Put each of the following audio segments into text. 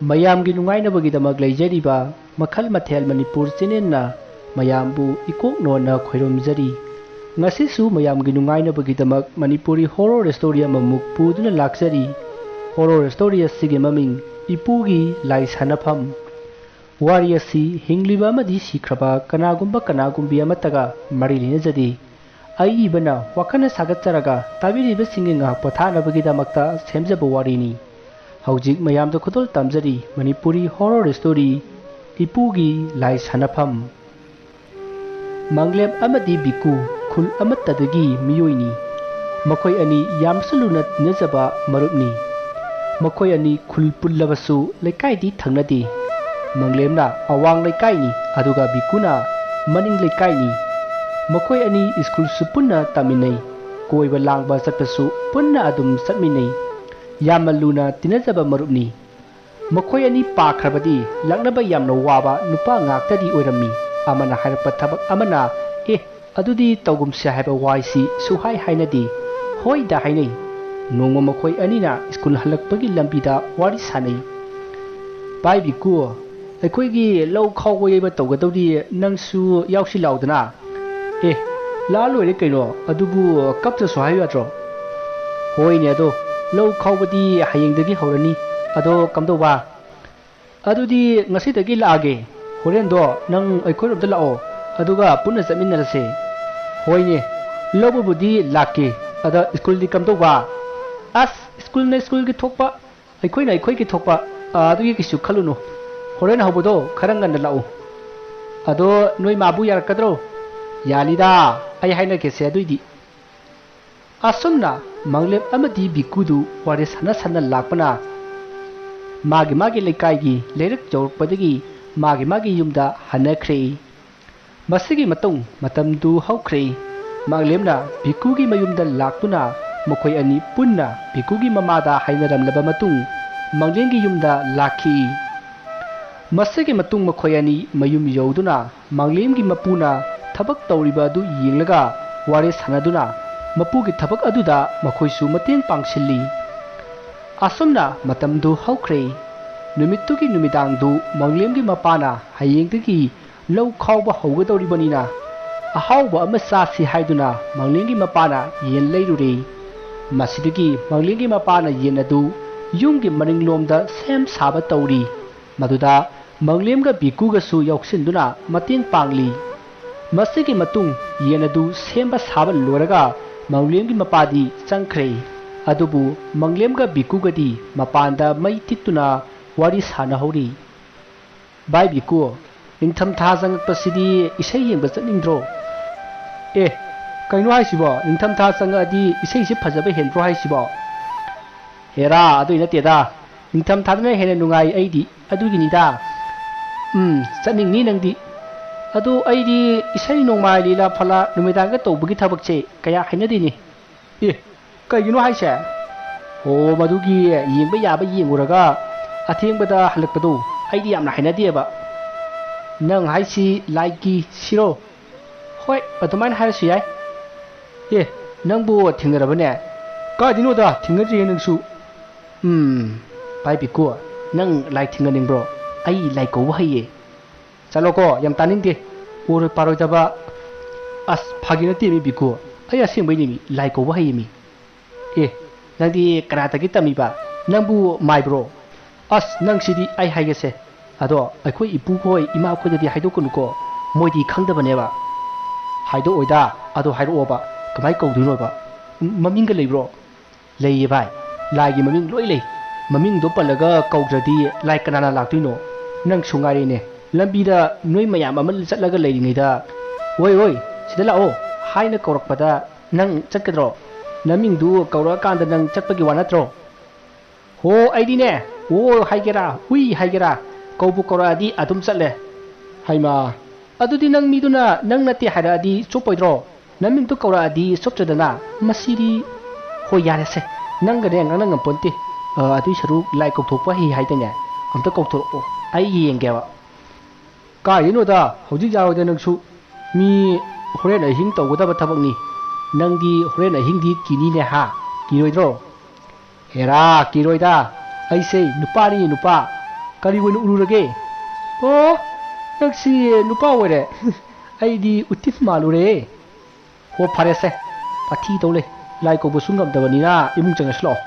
ꯃꯌꯥꯝꯒꯤ ꯅꯨꯡꯉꯥꯏꯅꯕꯒꯤꯗꯃꯛ ꯂꯩꯖꯔꯤꯕ ꯃꯈꯜ ꯃꯊꯦꯜ ꯃꯅꯤꯄꯨꯔ ꯆꯦꯅꯦꯜꯅ ꯃꯌꯥꯝꯕꯨ ꯏꯀꯣꯛꯅꯣꯟꯅ ꯈꯣꯏꯔꯨꯝꯖꯔꯤ ꯉꯁꯤꯁꯨ ꯃꯌꯥꯝꯒꯤ ꯅꯨꯡꯉꯥꯏꯅꯕꯒꯤꯗꯃꯛ ꯃꯅꯤꯄꯨꯔꯤ ꯍꯣꯔꯔ ꯁ꯭ꯇꯣꯔꯤ ꯑꯃꯃꯨꯛ ꯄꯨꯗꯨꯅ ꯂꯥꯛꯆꯔꯤ ꯍꯣꯔꯔ ꯁ꯭ꯇꯣꯔꯤ ꯑꯁꯤꯒꯤ ꯃꯃꯤꯡ ꯏꯄꯨꯒꯤ ꯂꯥꯏ ꯁꯥꯟꯅꯐꯝ ꯋꯥꯔꯤ ꯑꯁꯤ ꯍꯤꯡꯂꯤꯕ ꯑꯃꯗꯤ ꯁꯤꯈ꯭ꯔꯕ ꯀꯅꯥꯒꯨꯝꯕꯤ ꯑꯃꯠꯇꯒ ꯃꯔꯤ ꯂꯩꯅꯖꯗꯦ ꯑꯏꯕꯅ ꯋꯥꯈꯜꯅ ꯁꯥꯒꯠꯆꯔꯒ ꯇꯥꯕꯤꯔꯤꯕꯁꯤꯡꯒꯤ ꯉꯥꯏꯍꯥꯛ ꯄꯣꯊꯥꯅꯕꯒꯤꯗꯃꯛꯇ ꯁꯦꯝꯖꯕ ꯋꯥꯔꯤꯅꯤ ꯍꯧꯖꯤꯛ ꯃꯌꯥꯝꯗ ꯈꯨꯗꯣꯜ ꯇꯝꯖꯔꯤ ꯃꯅꯤꯄꯨꯔꯤ ꯍꯣꯔꯔ ꯁ꯭ꯇꯣꯔꯤ ꯏꯄꯨꯒꯤ ꯂꯥꯏ ꯁꯥꯟꯅꯐꯝ ꯃꯪꯂꯦꯝ ꯑꯃꯗꯤ ꯕꯤꯀꯨ ꯈꯨꯜ ꯑꯃꯠꯇꯗꯒꯤ ꯃꯤꯑꯣꯏꯅꯤ ꯃꯈꯣꯏ ꯑꯅꯤ ꯌꯥꯝꯅꯁꯨ ꯂꯨꯅ ꯇꯤꯟꯅꯖꯕ ꯃꯔꯨꯞꯅꯤ ꯃꯈꯣꯏ ꯑꯅꯤ ꯈꯨꯜ ꯄꯨꯜꯂꯕꯁꯨ ꯂꯩꯀꯥꯏꯗꯤ ꯊꯪꯅꯗꯦ ꯃꯪꯂꯦꯝꯅ ꯑꯋꯥꯡ ꯂꯩꯀꯥꯏꯅꯤ ꯑꯗꯨꯒ ꯕꯤꯀꯨꯅ ꯃꯅꯤꯡ ꯂꯩꯀꯥꯏꯅꯤ ꯃꯈꯣꯏ ꯑꯅꯤ ꯁ꯭ꯀꯨꯜꯁꯨ ꯄꯨꯟꯅ ꯇꯝꯃꯤꯟꯅꯩ ꯀꯣꯏꯕ ꯂꯥꯡꯕ ꯆꯠꯄꯁꯨ ꯄꯨꯟꯅ ꯑꯗꯨꯝ ꯆꯠꯃꯤꯟꯅꯩ ꯌꯥꯝꯅ ꯂꯨꯅ ꯇꯤꯟꯅꯖꯕ ꯃꯔꯨꯞꯅꯤ ꯃꯈꯣꯏ ꯑꯅꯤ ꯄꯥꯈ꯭ꯔꯕꯗꯤ ꯂꯛꯅꯕ ꯌꯥꯝꯅ ꯋꯥꯕ ꯅꯨꯄꯥ ꯉꯥꯛꯇꯗꯤ ꯑꯣꯏꯔꯝꯃꯤ ꯑꯃꯅ ꯍꯥꯏꯔꯛꯄ ꯊꯕꯛ ꯑꯃꯅ ꯑꯗꯨꯗꯤ ꯇꯧꯒꯨꯝꯁꯦ ꯍꯥꯏꯕ ꯋꯥꯏꯁꯤ ꯁꯨꯍꯥꯏ ꯍꯥꯏꯅꯗꯦ ꯍꯣꯏꯗ ꯍꯥꯏꯅꯩ ꯅꯣꯡꯃ ꯃꯈꯣꯏ ꯑꯅꯤꯅ ꯁ꯭ꯀꯨꯜ ꯍꯜꯂꯛꯄꯒꯤ ꯂꯝꯕꯤꯗ ꯋꯥꯔꯤ ꯁꯥꯟꯅꯩ ꯚꯥꯏ ꯕꯤꯀꯨ ꯑꯩꯈꯣꯏꯒꯤ ꯂꯧ ꯈꯥꯎꯕ ꯌꯩꯕ ꯇꯧꯒꯗꯧꯗꯤ ꯅꯪꯁꯨ ꯌꯥꯎꯁꯤꯜꯂꯥꯎꯗꯅ ꯂꯥꯛꯑ ꯂꯣꯏꯔꯦ ꯀꯩꯅꯣ ꯑꯗꯨꯕꯨ ꯀꯞꯇ꯭ꯔꯁꯨ ꯍꯥꯏꯌꯨ ꯌꯥꯗ꯭ꯔꯣ ꯍꯣꯏꯅꯦ ꯑꯗꯣ ꯂꯧ ꯈꯥꯎꯕꯗꯤ ꯍꯌꯦꯡꯗꯒꯤ ꯍꯧꯔꯅꯤ ꯑꯗꯣ ꯀꯝꯗꯧꯕ ꯑꯗꯨꯗꯤ ꯉꯁꯤꯗꯒꯤ ꯂꯥꯛꯑꯒꯦ ꯍꯣꯔꯦꯟꯗꯣ ꯅꯪ ꯑꯩꯈꯣꯏꯔꯣꯝꯗ ꯂꯥꯛꯑꯣ ꯑꯗꯨꯒ ꯄꯨꯟꯅ ꯆꯠꯃꯤꯟꯅꯔꯁꯦ ꯍꯣꯏꯅꯦ ꯂꯧꯕꯕꯨꯗꯤ ꯂꯥꯛꯀꯦ ꯑꯗ ꯁ꯭ꯀꯨꯜꯗꯤ ꯀꯝꯗꯧꯕ ꯑꯁ ꯁ꯭ꯀꯨꯜꯅ ꯁ꯭ꯀꯨꯜꯒꯤ ꯊꯣꯛꯄ ꯑꯩꯈꯣꯏꯅ ꯑꯩꯈꯣꯏꯒꯤ ꯊꯣꯛꯄ ꯑꯗꯨꯒꯤ ꯀꯩꯁꯨ ꯈꯜꯂꯨꯅꯨ ꯍꯣꯔꯦꯟ ꯍꯧꯕꯗꯣ ꯈꯔ ꯉꯟꯅ ꯂꯥꯛꯎ ꯑꯗꯣ ꯅꯣꯏ ꯃꯥꯕꯨ ꯌꯥꯔꯛꯀꯗ꯭ꯔꯣ ꯌꯥꯅꯤꯗ ꯑꯩ ꯍꯥꯏꯅꯒꯦꯁꯦ ꯑꯗꯨꯏꯗꯤ ꯑꯁꯨꯝꯅ ꯃꯪꯂꯦꯝ ꯑꯃꯗꯤ ꯕꯤꯀꯨꯗꯨ ꯋꯥꯔꯤ ꯁꯥꯟꯅ ꯂꯥꯛꯄꯅ ꯃꯥꯒꯤ ꯂꯩꯀꯥꯏꯒꯤ ꯂꯩꯔꯛ ꯌꯧꯔꯛꯄꯗꯒꯤ ꯃꯥꯒꯤ ꯌꯨꯝꯗ ꯍꯟꯅꯈ꯭ꯔꯦ ꯃꯁꯤꯒꯤ ꯃꯇꯨꯡ ꯃꯇꯝꯗꯨ ꯍꯧꯈ꯭ꯔꯦ ꯃꯪꯂꯦꯝꯅ ꯕꯤꯀꯨꯒꯤ ꯃꯌꯨꯝꯗ ꯂꯥꯛꯇꯨꯅ ꯃꯈꯣꯏ ꯑꯅꯤ ꯄꯨꯟꯅ ꯕꯤꯀꯨꯒꯤ ꯃꯃꯥꯗ ꯍꯥꯏꯅꯔꯝꯂꯕ ꯃꯇꯨꯡ ꯃꯪꯂꯦꯝꯒꯤ ꯌꯨꯝꯗ ꯂꯥꯛꯈꯤ ꯃꯁꯤꯒꯤ ꯃꯇꯨꯡ ꯃꯈꯣꯏ ꯑꯅꯤ ꯃꯌꯨꯝ ꯌꯧꯗꯨꯅ ꯃꯪꯂꯦꯝꯒꯤ ꯃꯄꯨꯅ ꯊꯕꯛ ꯇꯧꯔꯤꯕ ꯑꯗꯨ ꯌꯦꯡꯂꯒ ꯋꯥꯔꯤ ꯁꯥꯟꯅꯗꯨꯅ ꯃꯄꯨꯒꯤ ꯊꯕꯛ ꯑꯗꯨꯗ ꯃꯈꯣꯏꯁꯨ ꯃꯇꯦꯡ ꯄꯥꯡꯁꯤꯜꯂꯤ ꯑꯁꯨꯝꯅ ꯃꯇꯝꯗꯨ ꯍꯧꯈ꯭ꯔꯦ ꯅꯨꯃꯤꯠꯇꯨꯒꯤ ꯅꯨꯃꯤꯗꯥꯡꯗꯨ ꯃꯪꯂꯦꯝꯒꯤ ꯃꯄꯥꯅ ꯍꯌꯦꯡꯗꯒꯤ ꯂꯧ ꯈꯥꯎꯕ ꯍꯧꯒꯗꯧꯔꯤꯕꯅꯤꯅ ꯑꯍꯥꯎꯕ ꯑꯃ ꯆꯥꯁꯤ ꯍꯥꯏꯗꯨꯅ ꯃꯪꯂꯦꯝꯒꯤ ꯃꯄꯥꯅ ꯌꯦꯟ ꯂꯩꯔꯨꯔꯦ ꯃꯁꯤꯗꯒꯤ ꯃꯪꯂꯦꯝꯒꯤ ꯃꯄꯥꯅ ꯌꯦꯟ ꯑꯗꯨ ꯌꯨꯝꯒꯤ ꯃꯅꯤꯡꯂꯣꯝꯗ ꯁꯦꯝ ꯁꯥꯕ ꯇꯧꯔꯤ ꯃꯗꯨꯗ ꯃꯪꯂꯦꯝꯒ ꯕꯤꯀꯨꯒꯁꯨ ꯌꯥꯎꯁꯤꯟꯗꯨꯅ ꯃꯇꯦꯡ ꯄꯥꯡꯂꯤ ꯃꯁꯤꯒꯤ ꯃꯇꯨꯡ ꯌꯦꯟ ꯑꯗꯨ ꯁꯦꯝꯕ ꯁꯥꯕ ꯂꯣꯏꯔꯒ ꯃꯪꯂꯦꯝꯒꯤ ꯃꯄꯥꯗꯤ ꯆꯪꯈ꯭ꯔꯦ ꯑꯗꯨꯕꯨ ꯃꯪꯂꯦꯝꯒ ꯕꯤꯀꯨꯒꯗꯤ ꯃꯄꯥꯟꯗ ꯃꯩ ꯇꯤꯛꯇꯨꯅ ꯋꯥꯔꯤ ꯁꯥꯟꯅꯍꯧꯔꯤ ꯚꯥꯏ ꯕꯤꯀꯨ ꯅꯤꯡꯊꯝꯊꯥ ꯆꯪꯉꯛꯄꯁꯤꯗꯤ ꯏꯁꯩ ꯌꯦꯡꯕ ꯆꯠꯅꯤꯡꯗ꯭ꯔꯣ ꯀꯩꯅꯣ ꯍꯥꯏꯁꯤꯕꯣ ꯅꯤꯡꯊꯝꯊꯥ ꯆꯪꯉꯛꯑꯗꯤ ꯏꯁꯩꯁꯤ ꯐꯖꯕ ꯍꯦꯟꯗ꯭ꯔꯣ ꯍꯥꯏꯁꯤꯕꯣ ꯍꯦꯔꯥ ꯑꯗꯨꯏ ꯅꯠꯇꯦꯗ ꯅꯤꯡꯊꯝꯊꯥꯗꯅ ꯍꯦꯟꯅ ꯅꯨꯡꯉꯥꯏ ꯑꯩꯗꯤ ꯑꯗꯨꯒꯤꯅꯤꯗ ꯆꯠꯅꯤꯡꯅꯤ ꯅꯪꯗꯤ ꯑꯗꯨ ꯑꯩꯗꯤ ꯏꯁꯩ ꯅꯣꯡꯃꯥꯏ ꯂꯤꯂꯥ ꯐꯂꯥ ꯅꯨꯃꯤꯗꯥꯡꯒ ꯇꯧꯕꯒꯤ ꯊꯕꯛꯁꯦ ꯀꯌꯥ ꯍꯩꯅꯗꯦꯅꯤ ꯀꯩꯒꯤꯅꯣ ꯍꯥꯏꯁꯦ ꯃꯗꯨꯒꯤ ꯌꯦꯡꯕ ꯌꯥꯕ ꯌꯦꯡꯉꯨꯔꯒ ꯑꯊꯦꯡꯕꯗ ꯍꯜꯂꯛꯄꯗꯣ ꯑꯩꯗꯤ ꯌꯥꯝꯅ ꯍꯩꯅꯗꯦꯕ ꯅꯪ ꯍꯥꯏꯁꯤ ꯂꯥꯏꯒꯤ ꯁꯤꯔꯣ ꯍꯣꯏ ꯑꯗꯨꯃꯥꯏꯅ ꯍꯥꯏꯔꯁꯨ ꯌꯥꯏ ꯅꯪꯕꯨ ꯊꯦꯡꯅꯔꯕꯅꯦ ꯀꯥꯏꯗꯩꯅꯣꯗ ꯊꯦꯡꯅꯗ꯭ꯔꯤꯌꯦ ꯅꯪꯁꯨ ꯚꯥꯏ ꯕꯤꯀꯨ ꯅꯪ ꯂꯥꯏ ꯊꯦꯡꯅꯅꯤꯡꯕ꯭ꯔꯣ ꯑꯩ ꯂꯥꯏ ꯀꯧꯕ ꯍꯩꯌꯦ ꯆꯠꯂꯣꯀꯣ ꯌꯥꯝ ꯇꯥꯅꯤꯡꯗꯦ ꯑꯣꯏꯔꯣꯏ ꯄꯥꯔꯣꯏꯗꯕ ꯑꯁ ꯐꯥꯒꯤ ꯅꯠꯇꯦꯃꯤ ꯕꯤꯀꯨ ꯑꯩ ꯑꯁꯦꯡꯕꯩꯅꯦꯃꯤ ꯂꯥꯏ ꯀꯧꯕ ꯍꯩꯌꯦꯃꯤ ꯅꯪꯗꯤ ꯀꯅꯥꯗꯒꯤ ꯇꯝꯃꯤꯕ ꯅꯪꯕꯨ ꯃꯥꯏꯕ꯭ꯔꯣ ꯑꯁ ꯅꯪꯁꯤꯗꯤ ꯑꯩ ꯍꯥꯏꯒꯦꯁꯦ ꯑꯗꯣ ꯑꯩꯈꯣꯏ ꯏꯄꯨꯈꯣꯏ ꯏꯃꯥꯈꯣꯏꯗꯗꯤ ꯍꯥꯏꯗꯣꯛꯀꯅꯨꯀꯣ ꯃꯣꯏꯗꯤ ꯈꯪꯗꯕꯅꯦꯕ ꯍꯥꯏꯗꯣꯛꯑꯣꯏꯗ ꯑꯗꯣ ꯍꯥꯏꯔꯛꯑꯣꯕ ꯀꯃꯥꯏꯅ ꯀꯧꯗꯣꯏꯅꯣꯕ ꯃꯃꯤꯡꯒ ꯂꯩꯕ꯭ꯔꯣ ꯂꯩꯌꯦ ꯚꯥꯏ ꯂꯥꯏꯒꯤ ꯃꯃꯤꯡ ꯂꯣꯏ ꯂꯩ ꯃꯃꯤꯡꯗꯣ ꯄꯜꯂꯒ ꯀꯧꯗ꯭ꯔꯗꯤ ꯂꯥꯏ ꯀꯅꯥꯅ ꯂꯥꯛꯇꯣꯏꯅꯣ ꯅꯪꯁꯨ ꯉꯥꯏꯔꯦꯅꯦ ꯂꯝꯕꯤꯗ ꯅꯣꯏ ꯃꯌꯥꯝ ꯑꯃ ꯆꯠꯂꯒ ꯂꯩꯔꯤꯉꯩꯗ ꯍꯣꯏ ꯁꯤꯗ ꯂꯥꯛꯑꯣ ꯍꯥꯏꯅ ꯀꯧꯔꯛꯄꯗ ꯅꯪ ꯆꯠꯀꯗ꯭ꯔꯣ ꯅꯃꯤꯡꯗꯨ ꯀꯧꯔꯛꯑꯀꯥꯟꯗ ꯅꯪ ꯆꯠꯄꯒꯤ ꯋꯥ ꯅꯠꯇ꯭ꯔꯣ ꯍꯣ ꯑꯩꯗꯤꯅꯦ ꯍꯥꯏꯒꯦꯔꯥ ꯍꯨꯏ ꯍꯥꯏꯒꯦꯔꯥ ꯀꯧꯕꯨ ꯀꯧꯔꯛꯑꯗꯤ ꯑꯗꯨꯝ ꯆꯠꯂꯦ ꯍꯩꯃꯥ ꯑꯗꯨꯗꯤ ꯅꯪ ꯃꯤꯗꯨꯅ ꯅꯪ ꯅꯠꯇꯦ ꯍꯥꯏꯔꯛꯑꯗꯤ ꯆꯣꯞꯄꯣꯏꯗ꯭ꯔꯣ ꯅꯃꯤꯡꯗꯨ ꯀꯧꯔꯛꯑꯗꯤ ꯆꯣꯞꯇ꯭ꯔꯗꯅ ꯃꯁꯤꯗꯤ ꯍꯣꯏ ꯌꯥꯔꯦꯁꯦ ꯅꯪꯒꯅꯦ ꯉꯥꯡꯅ ꯉꯝꯄꯣꯟꯇꯦ ꯑꯗꯨꯏ ꯁꯔꯨꯛ ꯂꯥꯏ ꯀꯧꯊꯣꯛꯄ ꯍꯩ ꯍꯥꯏꯗꯅꯦ ꯑꯝꯇ ꯀꯧꯊꯣꯔꯛꯑꯣ ꯑꯩ ꯌꯦꯡꯒꯦꯕ ꯀꯥꯏꯗꯩꯅꯣꯗ ꯍꯧꯖꯤꯛ ꯌꯥꯔꯣꯏꯗ ꯅꯪꯁꯨ ꯃꯤ ꯍꯣꯔꯦꯟ ꯑꯍꯤꯡ ꯇꯧꯒꯗꯕ ꯊꯕꯛꯅꯤ ꯅꯪꯗꯤ ꯍꯣꯔꯦꯟ ꯑꯍꯤꯡꯗꯤ ꯀꯤꯅꯤꯅꯦ ꯀꯤꯔꯣꯏꯗ꯭ꯔോ ꯍꯦꯔꯥ ꯀꯤꯔꯣꯏꯗ ꯑꯩꯁꯦ ꯅꯨꯄꯥꯅꯤ ꯅꯨꯄꯥ ꯀꯔꯤ ꯑꯣꯏꯅ ꯎꯔꯨꯔꯒꯦ ꯑꯣ ꯅꯪꯁꯤ ꯅꯨꯄꯥ ꯑꯣꯏꯔꯦ ꯑꯩꯗꯤ ꯎꯇꯤꯞ ꯃꯥꯜꯂꯨꯔꯦ ꯍꯣ ꯐꯔꯦꯁꯦ ꯄꯥꯊꯤ ꯇꯧ ꯂꯩ ꯂꯥꯏ ꯀꯧꯕꯁꯨ ꯉꯝꯗꯕꯅꯤꯅ ꯏꯃꯨꯡ ꯆꯪꯉꯁꯤ ꯂꯥꯛꯑꯣ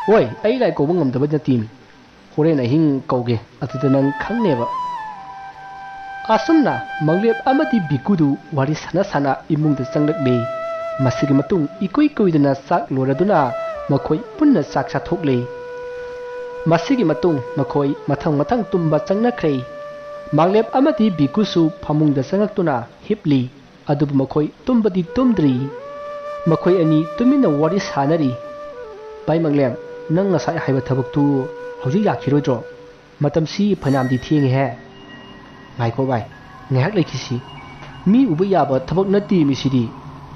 ꯍꯣꯏ ꯑꯩ ꯂꯥꯏ ꯀꯧꯕ ꯉꯝꯗꯕ ꯅꯠꯇꯦꯃꯤ ꯍꯣꯔꯦꯟ ꯑꯍꯤꯡ ꯀꯧꯒꯦ ꯑꯗꯨꯗ ꯅꯪ ꯈꯪꯅꯦꯕ ꯑꯁꯨꯝꯅ ꯃꯪꯂꯦꯞ ꯑꯃꯗꯤ ꯕꯤꯀꯨꯗꯨ ꯋꯥꯔꯤ ꯁꯥꯟꯅ ꯁꯥꯟꯅ ꯏꯃꯨꯡꯗ ꯆꯪꯂꯛꯂꯦ ꯃꯁꯤꯒꯤ ꯃꯇꯨꯡ ꯏꯀꯨꯏ ꯀꯨꯏꯗꯅ ꯆꯥꯛ ꯂꯣꯏꯔꯗꯨꯅ ꯃꯈꯣꯏ ꯄꯨꯟꯅ ꯆꯥꯛ ꯆꯥꯊꯣꯛꯂꯦ ꯃꯁꯤꯒꯤ ꯃꯇꯨꯡ ꯃꯈꯣꯏ ꯃꯊꯪ ꯃꯊꯪ ꯇꯨꯝꯕ ꯆꯪꯅꯈ꯭ꯔꯦ ꯃꯪꯂꯦꯞ ꯑꯃꯗꯤ ꯕꯤꯀꯨꯁꯨ ꯐꯃꯨꯡꯗ ꯆꯪꯂꯛꯇꯨꯅ ꯍꯤꯞꯂꯤ ꯑꯗꯨꯕꯨ ꯃꯈꯣꯏ ꯇꯨꯝꯕꯗꯤ ꯇꯨꯝꯗ꯭ꯔꯤ ꯃꯈꯣꯏ ꯑꯅꯤ ꯇꯨꯃꯤꯟꯅ ꯋꯥꯔꯤ ꯁꯥꯟꯅꯔꯤ ꯚꯥꯏ ꯃꯪꯂꯦꯞ ꯅꯪ ꯉꯁꯥꯏ ꯍꯥꯏꯕ ꯊꯕꯛꯇꯨ ꯍꯧꯖꯤꯛ ꯌꯥꯈꯤꯔꯣꯏꯗ꯭ꯔꯣ ꯃꯇꯝꯁꯤ ꯐꯅꯌꯥꯝꯗꯤ ꯊꯦꯡꯉꯦꯍꯦ ꯉꯥꯏꯈꯣ ꯚꯥꯏ ꯉꯥꯏꯍꯥꯛ ꯂꯩꯈꯤꯁꯤ ꯃꯤ ꯎꯕ ꯌꯥꯕ ꯊꯕꯛ ꯅꯠꯇꯦ ꯃꯤꯁꯤꯗꯤ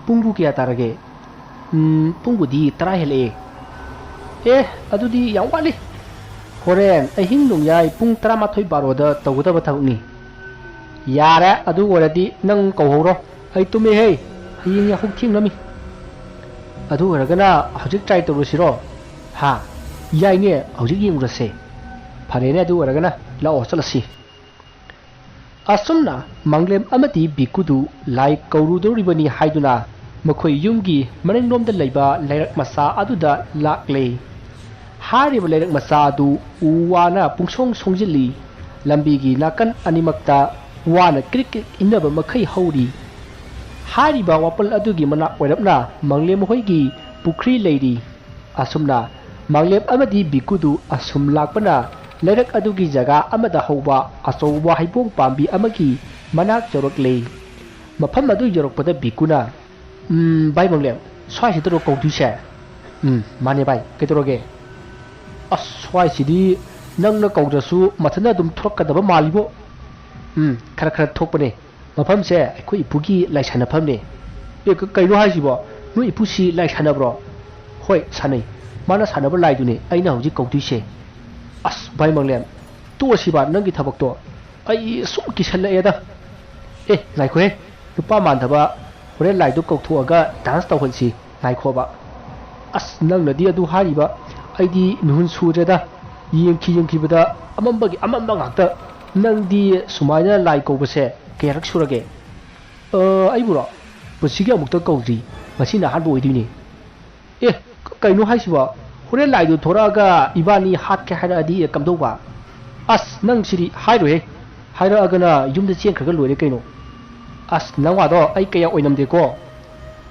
ꯄꯨꯡꯕꯨ ꯀꯌꯥ ꯇꯥꯔꯒꯦ ꯄꯨꯡꯕꯨꯗꯤ 10 ꯍꯦꯜꯂꯛꯑꯦ ꯑꯗꯨꯗꯤ ꯌꯥꯝ ꯋꯥꯠꯂꯤ ꯍꯣꯔꯦꯟ ꯑꯍꯤꯡ ꯅꯣꯡꯌꯥꯏ ꯄꯨꯡ 11 ꯕꯥꯔꯣꯗ ꯇꯧꯒꯗꯕ ꯊꯕꯛꯅꯤ ꯌꯥꯔꯦ ꯑꯗꯨ ꯑꯣꯏꯔꯗꯤ ꯅꯪ ꯀꯧꯍꯧꯔꯣ ꯑꯩ ꯇꯨꯝꯃꯦꯍꯦ ꯍꯌꯦꯡ ꯌꯥꯍꯧ ꯊꯦꯡꯅꯃꯤ ꯑꯗꯨ ꯑꯣꯏꯔꯒꯅ ꯍꯧꯖꯤꯛ ꯇ꯭ꯔꯥꯏ ꯇꯧꯔꯨꯁꯤꯔꯣ ꯍꯥ ꯌꯥꯏꯅꯦ ꯍꯧꯖꯤꯛ ꯌꯦꯡꯉꯨꯔꯁꯦ ꯐꯔꯦꯅꯦ ꯑꯗꯨ ꯑꯣꯏꯔꯒꯅ ꯂꯥꯛꯑꯣ ꯆꯠꯂꯁꯤ ꯑꯁꯨꯝꯅ ꯃꯪꯂꯦꯝ ꯑꯃꯗꯤ ꯕꯤꯀꯨꯗꯨ ꯂꯥꯏ ꯀꯧꯔꯨꯗꯧꯔꯤꯕꯅꯤ ꯍꯥꯏꯗꯨꯅ ꯃꯈꯣꯏ ꯌꯨꯝꯒꯤ ꯃꯅꯤꯡꯂꯣꯝꯗ ꯂꯩꯕ ꯂꯩꯔꯛ ꯃꯆꯥ ꯑꯗꯨꯗ ꯂꯥꯛꯂꯦ ꯍꯥꯏꯔꯤꯕ ꯂꯩꯔꯛ ꯃꯆꯥ ꯑꯗꯨ ꯎ ꯋꯥꯅ ꯄꯨꯡꯁꯣꯡ ꯁꯣꯡꯖꯤꯜꯂꯤ ꯂꯝꯕꯤꯒꯤ ꯅꯥꯀꯟ ꯑꯅꯤꯃꯛꯇ ꯋꯥꯅ ꯀ꯭ꯔꯤꯛ ꯀ꯭ꯔꯤꯛ ꯏꯟꯅꯕ ꯃꯈꯩ ꯍꯧꯔꯤ ꯍꯥꯏꯔꯤꯕ ꯋꯥꯄꯜ ꯑꯗꯨꯒꯤ ꯃꯅꯥꯛ ꯑꯣꯏꯔꯞꯅ ꯃꯪꯂꯦꯝ ꯃꯈꯣꯏꯒꯤ ꯄꯨꯈ꯭ꯔꯤ ꯂꯩꯔꯤ ꯑꯁꯨꯝꯅ ꯃꯪꯂꯦꯝ ꯑꯃꯗꯤ ꯕꯤꯀꯨꯗꯨ ꯑꯁꯨꯝ ꯂꯥꯛꯄꯅ ꯂꯩꯔꯛ ꯑꯗꯨꯒꯤ ꯖꯒꯥ ꯑꯃꯗ ꯍꯧꯕ ꯑꯆꯧꯕ ꯍꯩꯕꯣꯡ ꯄꯥꯝꯕꯤ ꯑꯃꯒꯤ ꯃꯅꯥꯛ ꯌꯧꯔꯛꯂꯦ ꯃꯐꯝ ꯑꯗꯨ ꯌꯧꯔꯛꯄꯗ ꯕꯤꯀꯨꯅ ꯚꯥꯏ ꯃꯪꯂꯦꯝ ꯁ꯭ꯋꯥꯏꯁꯤꯗꯔꯣ ꯀꯧꯗꯣꯏꯁꯦ ꯃꯥꯅꯦ ꯚꯥꯏ ꯀꯩꯗꯧꯔꯒꯦ ꯑꯁ ꯁ꯭ꯋꯥꯏꯁꯤꯗꯤ ꯅꯪꯅ ꯀꯧꯗ꯭ꯔꯁꯨ ꯃꯊꯟꯇ ꯑꯗꯨꯝ ꯊꯣꯛꯂꯛꯀꯗꯕ ꯃꯥꯜꯂꯤꯕꯣ ꯈꯔ ꯈꯔ ꯊꯣꯛꯄꯅꯦ ꯃꯐꯝꯁꯦ ꯑꯩꯈꯣꯏ ꯏꯄꯨꯒꯤ ꯂꯥꯏ ꯁꯥꯟꯅꯐꯝꯅꯦ ꯀꯩꯅꯣ ꯍꯥꯏꯁꯤꯕꯣ ꯅꯣꯏ ꯏꯄꯨꯁꯤ ꯂꯥꯏ ꯁꯥꯟꯅꯕ꯭ꯔꯣ ꯍꯣꯏ ꯁꯥꯟꯅꯩ ꯃꯥꯅ ꯁꯥꯟꯅꯕ ꯂꯥꯏꯗꯨꯅꯦ ꯑꯩꯅ ꯍꯧꯖꯤꯛ ꯀꯧꯗꯣꯏꯁꯦ ꯑꯁ ꯚꯥꯏ ꯃꯪꯂꯦꯝ ꯇꯣꯛꯑꯁꯤꯕ ꯅꯪꯒꯤ ꯊꯕꯛꯇꯣ ꯑꯩ ꯁꯨꯝ ꯀꯤꯁꯜꯂꯛꯑꯦꯗ ꯉꯥꯏꯈꯣꯍꯦ ꯅꯨꯄꯥ ꯃꯥꯟꯗꯕ ꯍꯣꯔꯦꯟ ꯂꯥꯏꯗꯨ ꯀꯧꯊꯣꯛꯑꯒ ꯗꯥꯟꯁ ꯇꯧꯍꯟꯁꯤ ꯉꯥꯏꯈꯣꯕ ꯑꯁ ꯅꯪꯅꯗꯤ ꯑꯗꯨ ꯍꯥꯏꯔꯤꯕ ꯑꯩꯗꯤ ꯃꯤꯍꯨꯟ ꯁꯨꯗ꯭ꯔꯦꯗ ꯌꯦꯡꯈꯤꯕꯗ ꯑꯃꯝꯕꯒꯤ ꯑꯃꯝꯕ ꯉꯥꯛꯇ ꯅꯪꯗꯤ ꯁꯨꯃꯥꯏꯅ ꯂꯥꯏ ꯀꯧꯕꯁꯦ ꯀꯌꯥꯔꯛ ꯁꯨꯔꯒꯦ ꯑꯩꯕꯨꯔꯣ ꯄꯨꯟꯁꯤꯒꯤ ꯑꯃꯨꯛꯇ ꯀꯧꯗ꯭ꯔꯤ ꯉꯁꯤꯅ ꯑꯍꯥꯟꯕ ꯑꯣꯏꯗꯣꯏꯅꯦ ꯀꯩꯅꯣ ꯍꯥꯏꯁꯤꯕꯣ ꯍꯣꯔꯦꯟ ꯂꯥꯏꯗꯨ ꯊꯣꯔꯛꯑꯒ ꯏꯕꯥꯅꯤ ꯍꯥꯠꯀꯦ ꯍꯥꯏꯔꯛꯑꯗꯤ ꯀꯝꯗꯧꯕ ꯑꯁ ꯅꯪ ꯁꯤꯗꯤ ꯍꯥꯏꯔꯣꯏꯍꯦ ꯍꯥꯏꯔꯛꯑꯒꯅ ꯌꯨꯝꯗ ꯆꯦꯟꯈ꯭ꯔꯒ ꯂꯣꯏꯔꯦ ꯀꯩꯅꯣ ꯑꯁ ꯅꯪ ꯋꯥꯗꯣ ꯑꯩ ꯀꯌꯥ ꯑꯣꯏꯅꯝꯗꯦꯀꯣ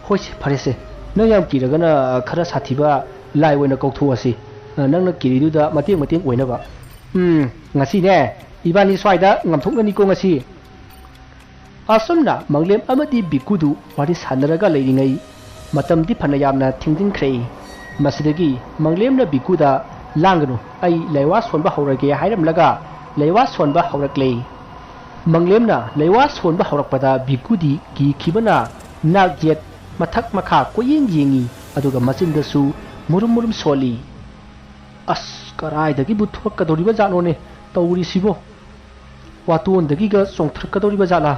ꯍꯣꯏꯁꯦ ꯐꯔꯦꯁꯦ ꯅꯪ ꯌꯥꯝ ꯀꯤꯔꯒꯅ ꯈꯔ ꯁꯥꯊꯤꯕ ꯂꯥꯏ ꯑꯣꯏꯅ ꯀꯧꯊꯣꯛꯑꯁꯤ ꯅꯪꯅ ꯀꯤꯔꯤꯗꯨꯗ ꯃꯇꯦꯡ ꯑꯣꯏꯅꯕ ꯉꯁꯤꯅꯦ ꯏꯕꯥꯅꯤ ꯁ꯭ꯋꯥꯏꯗ ꯉꯝꯊꯣꯛꯅꯅꯤꯀꯣ ꯉꯁꯤ ꯑꯁꯨꯝꯅ ꯃꯪꯂꯦꯝ ꯑꯃꯗꯤ ꯕꯤꯀꯨꯗꯨ ꯋꯥꯔꯤ ꯁꯥꯟꯅꯔꯒ ꯂꯩꯔꯤꯉꯩ ꯃꯇꯝꯗꯤ ꯐꯅ ꯌꯥꯝꯅ ꯊꯦꯡꯖꯤꯟꯈ꯭ꯔꯦ ꯃꯁꯤꯗꯒꯤ ꯃꯪꯂꯦꯝꯅ ꯕꯤꯀꯨꯗ ꯂꯥꯡꯒꯅꯨ ꯑꯩ ꯂꯩꯋꯥ ꯁꯣꯟꯕ ꯍꯧꯔꯒꯦ ꯍꯥꯏꯔꯝꯂꯒ ꯂꯩꯋꯥ ꯁꯣꯟꯕ ꯍꯧꯔꯛꯂꯦ ꯃꯪꯂꯦꯝꯅ ꯂꯩꯋꯥ ꯁꯣꯟꯕ ꯍꯧꯔꯛꯄꯗ ꯕꯤꯀꯨꯗꯤ ꯀꯤꯈꯤꯕꯅ ꯅꯥꯛ ꯌꯦꯠ ꯃꯊꯛ ꯃꯈꯥ ꯀꯣꯏꯌꯦꯡ ꯌꯦꯡꯉꯤ ꯑꯗꯨꯒ ꯃꯆꯤꯟꯗꯁꯨ ꯃꯨꯔꯨꯝ ꯁꯣꯜꯂꯤ ꯑꯁ ꯀꯔꯥꯏꯗꯒꯤꯕꯨ ꯊꯣꯛꯀꯗꯧꯔꯤꯕ ꯖꯥꯠꯅꯣꯅꯦ ꯇꯧꯔꯤꯁꯤꯕꯣ ꯋꯥꯇꯣꯟꯗꯒꯤꯒ ꯆꯣꯡꯊꯔꯛꯀꯗꯧꯔꯤꯕ ꯖꯥꯠꯂꯥ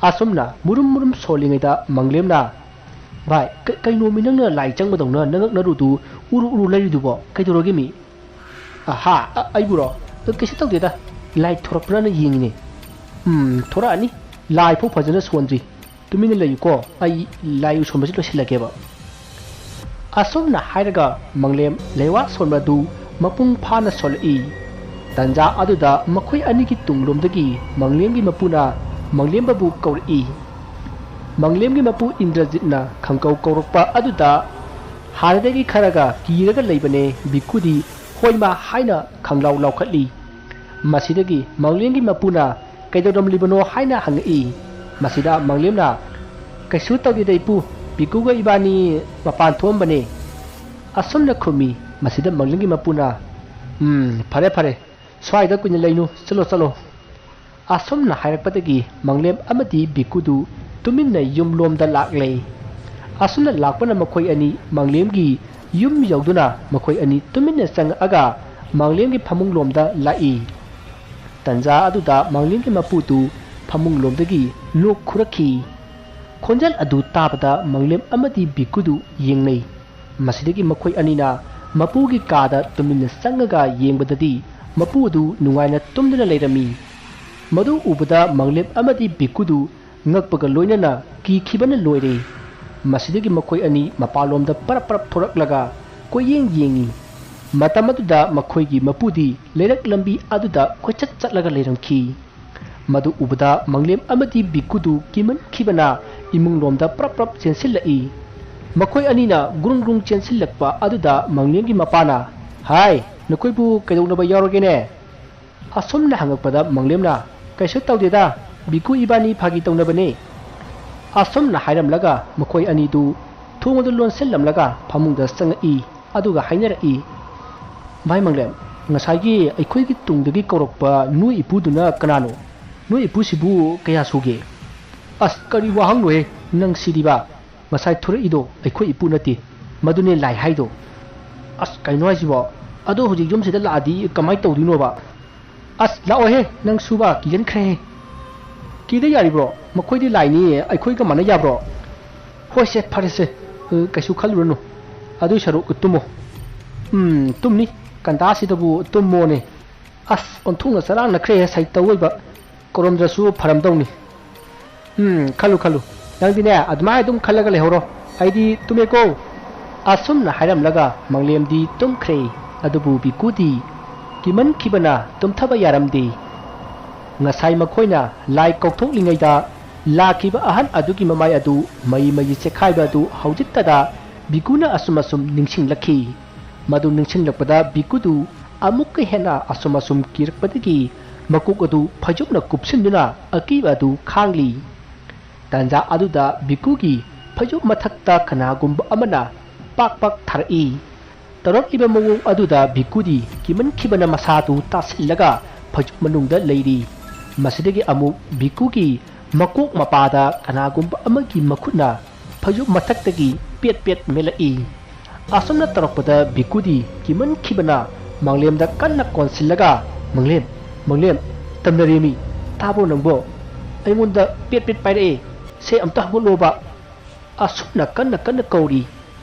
ꯑꯁꯨꯝꯅ ꯃꯨꯔꯨꯝ ꯁꯣꯜꯂꯤꯉꯩꯗ ꯃꯪꯂꯦꯝꯅ ꯚꯥꯏ ꯀꯩꯅꯣꯃꯤ ꯅꯪꯅ ꯂꯥꯏ ꯆꯪꯕꯗꯧꯅ ꯅꯉꯛ ꯅꯔꯨꯗꯨ ꯎꯔꯨ ꯂꯩꯔꯤꯗꯨꯕꯣ ꯀꯩꯗꯧꯔꯒꯦ ꯃꯤ ꯑꯍꯥ ꯑꯩꯕꯨꯔꯣ ꯀꯩꯁꯨ ꯇꯧꯗꯦꯗ ꯂꯥꯏ ꯊꯣꯔꯛꯄ꯭ꯔꯅ ꯌꯦꯡꯉꯤꯅꯦ ꯊꯣꯔꯛꯑꯅꯤ ꯂꯥꯏ ꯐꯥꯎ ꯐꯖꯅ ꯁꯣꯟꯗ꯭ꯔꯤ ꯇꯨꯃꯤꯟꯅ ꯂꯩꯌꯨꯀꯣ ꯑꯩ ꯂꯥꯏ ꯁꯣꯟꯕꯁꯤ ꯂꯣꯏꯁꯤꯜꯂꯒꯦꯕ ꯑꯁꯨꯝꯅ ꯍꯥꯏꯔꯒ ꯃꯪꯂꯦꯝ ꯂꯩꯋꯥ ꯁꯣꯟꯕꯗꯨ ꯃꯄꯨꯡ ꯐꯥꯅ ꯁꯣꯜꯂꯛꯏ ꯇꯟꯖꯥ ꯑꯗꯨꯗ ꯃꯈꯣꯏ ꯑꯅꯤꯒꯤ ꯇꯨꯡꯂꯣꯝꯗꯒꯤ ꯃꯪꯂꯦꯝꯒꯤ ꯃꯄꯨꯅ ꯃꯪꯂꯦꯝꯕꯕꯨ ꯀꯧꯔꯛꯏ ꯃꯪꯂꯦꯝꯒꯤ ꯃꯄꯨ ꯏꯟꯗ꯭ꯔꯖꯤꯠꯅ ꯈꯪꯀꯧ ꯀꯧꯔꯛꯄ ꯑꯗꯨꯗ ꯍꯥꯟꯅꯗꯒꯤ ꯈꯔꯒ ꯀꯤꯔꯒ ꯂꯩꯕꯅꯦ ꯕꯤꯀꯨꯗꯤ ꯍꯣꯏꯃ ꯍꯥꯏꯅ ꯈꯪꯂꯥꯎ ꯂꯥꯎꯈꯠꯂꯤ ꯃꯁꯤꯗꯒꯤ ꯃꯪꯂꯦꯝꯒꯤ ꯃꯄꯨꯅ ꯀꯩꯗꯧꯔꯝꯂꯤꯕꯅꯣ ꯍꯥꯏꯅ ꯍꯪꯉꯛꯏ ꯃꯁꯤꯗ ꯃꯪꯂꯦꯝꯅ ꯀꯩꯁꯨ ꯇꯧꯗꯦꯗ ꯏꯄꯨ ꯕꯤꯀꯨꯒ ꯏꯕꯥꯅꯤ ꯃꯄꯥꯟ ꯊꯣꯛꯑꯝꯕꯅꯦ ꯑꯁꯨꯝꯅ ꯈꯨꯝꯃꯤ ꯃꯁꯤꯗ ꯃꯪꯂꯦꯝꯒꯤ ꯃꯄꯨꯅ ꯐꯔꯦ ꯁ꯭ꯋꯥꯏꯗ ꯀꯨꯏꯅ ꯂꯩꯅꯨ ꯆꯠꯂꯣ ꯑꯁꯨꯝꯅ ꯍꯥꯏꯔꯛꯄꯗꯒꯤ ꯃꯪꯂꯦꯝ ꯑꯃꯗꯤ ꯕꯤꯀꯨꯗꯨ ꯇꯨꯃꯤꯟꯅ ꯌꯨꯝꯂꯣꯝꯗ ꯂꯥꯛꯂꯦ ꯑꯁꯨꯝꯅ ꯂꯥꯛꯄꯅ ꯃꯈꯣꯏ ꯑꯅꯤ ꯃꯪꯂꯦꯝꯒꯤ ꯌꯨꯝ ꯌꯧꯗꯨꯅ ꯃꯈꯣꯏ ꯑꯅꯤ ꯇꯨꯃꯤꯟꯅ ꯆꯪꯉꯛꯑꯒ ꯃꯪꯂꯦꯝꯒꯤ ꯐꯃꯨꯡꯂꯣꯝꯗ ꯂꯥꯛꯏ ꯇꯟꯖꯥ ꯑꯗꯨꯗ ꯃꯪꯂꯦꯝꯒꯤ ꯃꯄꯨꯗꯨ ꯐꯃꯨꯡꯂꯣꯝꯗꯒꯤ ꯂꯣꯛ ꯈꯨꯔꯛꯈꯤ ꯈꯣꯟꯖꯦꯜ ꯑꯗꯨ ꯇꯥꯕꯗ ꯃꯪꯂꯦꯝ ꯑꯃꯗꯤ ꯕꯤꯀꯨꯗꯨ ꯌꯦꯡꯅꯩ ꯃꯁꯤꯗꯒꯤ ꯃꯈꯣꯏ ꯑꯅꯤꯅ ꯃꯄꯨꯒꯤ ꯀꯥꯗ ꯇꯨꯃꯤꯟꯅ ꯆꯪꯉꯒ ꯌꯦꯡꯕꯗꯗꯤ ꯃꯄꯨ ꯑꯗꯨ ꯅꯨꯡꯉꯥꯏꯅ ꯇꯨꯝꯗꯨꯅ ꯂꯩꯔꯝꯃꯤ꯫ ꯃꯗꯨ ꯎꯕꯗ ꯃꯪꯂꯦꯝ ꯑꯃꯗꯤ ꯚꯤꯛꯈꯨꯗꯨ ꯉꯛꯄꯒ ꯂꯣꯏꯅꯅ ꯀꯤꯈꯤꯕꯅ ꯂꯣꯏꯔꯦ꯫ ꯃꯁꯤꯗꯒꯤ ꯃꯈꯣꯏ ꯑꯅꯤ ꯃꯄꯥꯟꯂꯣꯝꯗ ꯄꯔꯞ ꯊꯣꯔꯛꯂꯒ ꯀꯣꯏꯌꯦꯡ ꯌꯦꯡꯉꯤ꯫ ꯃꯇꯝ ꯑꯗꯨꯗ ꯃꯈꯣꯏꯒꯤ ꯃꯄꯨꯗꯤ ꯂꯩꯔꯛ ꯂꯝꯕꯤ ꯑꯗꯨꯗ ꯀꯣꯏꯆꯠ ꯆꯠꯂꯒ ꯂꯩꯔꯝꯈꯤ꯫ ꯃꯗꯨ ꯎꯕꯗ ꯃꯪꯂꯦꯝ ꯑꯃꯗꯤ ꯚꯤꯛꯈꯨꯗꯨ ꯀꯤꯃꯟꯈꯤꯕꯅ ꯏꯃꯨꯡꯂꯣꯝꯗ ꯄꯔꯞ ꯆꯦꯟꯁꯤꯜꯂꯛꯏ꯫ ꯃꯈꯣꯏ ꯑꯅꯤꯅ ꯒ꯭ꯔꯨꯡ ꯆꯦꯟꯁꯤꯜꯂꯛꯄ ꯑꯗꯨꯗ ꯃꯪꯂꯦꯝꯒꯤ ꯃꯄꯥꯅ "ꯍꯥꯏ, ꯅꯈꯣꯏꯕꯨ ꯀꯩꯗꯧꯅꯕ ꯌꯥꯎꯔꯒꯦꯅꯦ?" ꯑꯁꯨꯝꯅ ꯍꯪꯉꯛꯄꯗ ꯃꯪꯂꯦꯝꯅ "ꯀꯩꯁꯨ ꯇꯧꯗꯦꯗ, ꯚꯤꯛꯈꯨ ꯏꯕꯥꯅꯤ ꯐꯥꯒꯤ ꯇꯧꯅꯕꯅꯦ." ꯑꯁꯨꯝꯅ ꯍꯥꯏꯔꯝꯂꯒ ꯃꯈꯣꯏ ꯑꯅꯤꯗꯨ ꯊꯣꯡ ꯑꯗꯨ ꯂꯣꯟꯁꯤꯜꯂꯝꯂꯒ ꯐꯃꯨꯡꯗ ꯆꯪꯉꯛꯏ ꯑꯗꯨꯒ ꯍꯥꯏꯅꯔꯛꯏ, "ꯚꯥꯏ ꯃꯪꯂꯦꯝ, ꯉꯁꯥꯏꯒꯤ ꯑꯩꯈꯣꯏꯒꯤ ꯇꯨꯡꯗꯒꯤ ꯀꯧꯔꯛꯄ ꯅꯣꯏ ꯏꯄꯨꯗꯨꯅ ꯀꯅꯥꯅꯣ? ꯅꯣꯏ ꯏꯄꯨꯁꯤꯕꯨ ꯀꯌꯥ ꯁꯨꯒꯦ?" "ꯑꯁ, ꯀꯔꯤ ꯋꯥꯍꯪꯅꯣꯍꯦ ꯅꯪ ꯁꯤꯗꯤꯕ? ꯉꯁꯥꯏ ꯊꯣꯔꯛꯏꯗꯣ ꯑꯩꯈꯣꯏ ꯏꯄꯨ ꯅꯠꯇꯦ, ꯃꯗꯨꯅꯦ ꯂꯥꯏ ꯍꯥꯏꯗꯣ." "ꯑꯁ, ꯀꯩꯅꯣ ꯍꯥꯏꯁꯤꯕꯣ? ꯑꯗꯣ ꯍꯧꯖꯤꯛ ꯌꯨꯝꯁꯤꯗ ꯂꯥꯛꯑꯗꯤ ꯀꯃꯥꯏꯅ ꯇꯧꯗꯣꯏꯅꯣꯕ?" "ꯑꯁ, ꯂꯥꯛꯑꯣꯍꯦ ꯅꯪ ꯁꯨꯕ, ꯀꯤꯖꯟꯈ꯭ꯔꯦꯍꯦ." "ꯀꯤꯗ ꯌꯥꯔꯤꯕ꯭ꯔꯣ? ꯃꯈꯣꯏꯗꯤ ꯂꯥꯏꯅꯤ, ꯑꯩꯈꯣꯏꯒ ꯃꯥꯟꯅ ꯌꯥꯕ꯭ꯔꯣ?" "ꯍꯣꯏꯁꯦ, ꯐꯔꯦꯁꯦ, ꯀꯩꯁꯨ ꯈꯜꯂꯨꯔꯅꯨ. ꯑꯗꯨꯏ ꯁꯔꯨꯛ ꯇꯨꯝꯃꯣ." "ꯇꯨꯝꯅꯤ, ꯀꯟꯇꯥꯁꯤꯗꯕꯨ ꯇꯨꯝꯃꯣꯅꯦ. ꯑꯁ, ꯑꯣꯟꯊꯣꯛꯅ ꯆꯔꯥꯡꯅꯈ꯭ꯔꯦ ꯁꯩꯇ ꯑꯣꯏꯕ, ꯀꯧꯔꯝꯗ꯭ꯔꯁꯨ ꯐꯔꯝꯗꯧꯅꯤ." "ꯈꯜꯂꯨ. ꯅꯪꯗꯤꯅꯦ ꯑꯗꯨꯃꯥꯏꯅ ꯑꯗꯨꯝ ꯈꯜꯂꯒ ꯂꯩꯍꯧꯔꯣ. ꯑꯩꯗꯤ ꯇꯨꯝꯃꯦꯀꯣ." ꯑꯁꯨꯝꯅ ꯍꯥꯏꯔꯝꯂꯒ ꯃꯪꯂꯦꯝꯗꯤ ꯇꯨꯝꯈ꯭ꯔꯦ꯫ ꯑꯗꯨꯕꯨ ꯚꯤꯛꯈꯨꯗꯤ ꯀꯤꯃꯟꯈꯤꯕꯅ ꯇꯨꯝꯊꯕ ꯌꯥꯔꯝꯗꯦ꯫ ꯉꯁꯥꯏ ꯃꯈꯣꯏꯅ ꯂꯥꯏ ꯀꯧꯊꯣꯛꯂꯤꯉꯩꯗ ꯂꯥꯛꯈꯤꯕ ꯑꯍꯟ ꯑꯗꯨꯒꯤ ꯃꯃꯥꯏ ꯑꯗꯨ ꯃꯩ ꯆꯦꯈꯥꯏꯕ ꯑꯗꯨ ꯍꯧꯖꯤꯛꯇꯗ ꯚꯤꯛꯈꯨꯅ ꯑꯁꯨꯝ ꯅꯤꯡꯁꯤꯡꯂꯛꯈꯤ꯫ ꯃꯗꯨ ꯅꯤꯡꯁꯤꯡꯂꯛꯄꯗ ꯚꯤꯛꯈꯨꯗꯨ ꯑꯃꯨꯛꯀ ꯍꯦꯟꯅ ꯑꯁꯨꯝ ꯀꯤꯔꯛꯄꯗꯒꯤ ꯃꯀꯣꯛ ꯑꯗꯨ ꯐꯩꯖꯨꯞꯅ ꯀꯨꯞꯁꯤꯟꯗꯨꯅ ꯑꯀꯤꯕ ꯑꯗꯨ ꯈꯥꯡꯂꯤ꯫ ꯇꯥꯟꯖꯥ ꯑꯗꯨꯗ ꯚꯤꯛꯈꯨꯒꯤ ꯐꯩꯖꯨꯞ ꯃꯊꯛꯇ ꯀꯅꯥꯒꯨꯝꯕ ꯑꯃꯅ ꯄꯥꯛ ꯇꯥꯔꯛꯏ꯫ ꯇꯧꯔꯛꯂꯤꯕ ꯃꯑꯣꯡ ꯑꯗꯨꯗ ꯚꯤꯛꯈꯨꯗꯤ ꯀꯤꯃꯟꯈꯤꯕꯅ ꯃꯁꯥꯗꯨ ꯇꯥꯁꯤꯜꯂꯒ ꯐꯩꯖꯨꯞ ꯃꯅꯨꯡꯗ ꯂꯩꯔꯤ꯫ ꯃꯁꯤꯗꯒꯤ ꯑꯃꯨꯛ ꯚꯤꯛꯈꯨꯒꯤ ꯃꯀꯣꯛ ꯃꯄꯥꯗ ꯀꯅꯥꯒꯨꯝꯕ ꯑꯃꯒꯤ ꯃꯈꯨꯠꯅ ꯐꯩꯖꯨꯞ ꯃꯊꯛꯇꯒꯤ ꯄꯦꯠ ꯃꯦꯠꯂꯛꯏ꯫ ꯑꯁꯨꯝꯅ ꯇꯧꯔꯛꯄꯗ ꯚꯤꯛꯈꯨꯗꯤ ꯀꯤꯃꯟꯈꯤꯕꯅ ꯃꯪꯂꯦꯝꯗ ꯀꯟꯅ ꯀꯣꯟꯁꯤꯜꯂꯒ "ꯃꯪꯂꯦꯝ, ꯇꯝꯅꯔꯦꯃꯤ, ꯇꯥꯕ꯭ꯔꯣ ꯅꯪꯕꯣ? ꯑꯩꯉꯣꯟꯗ ꯄꯦꯠ ꯄꯥꯏꯔꯛꯑꯦ, ꯁꯦ ꯑꯝꯇ ꯍꯧꯒꯠꯂꯣꯕ." ꯑꯁꯨꯝꯅ ꯀꯟꯅ ꯀꯧꯔꯤ꯫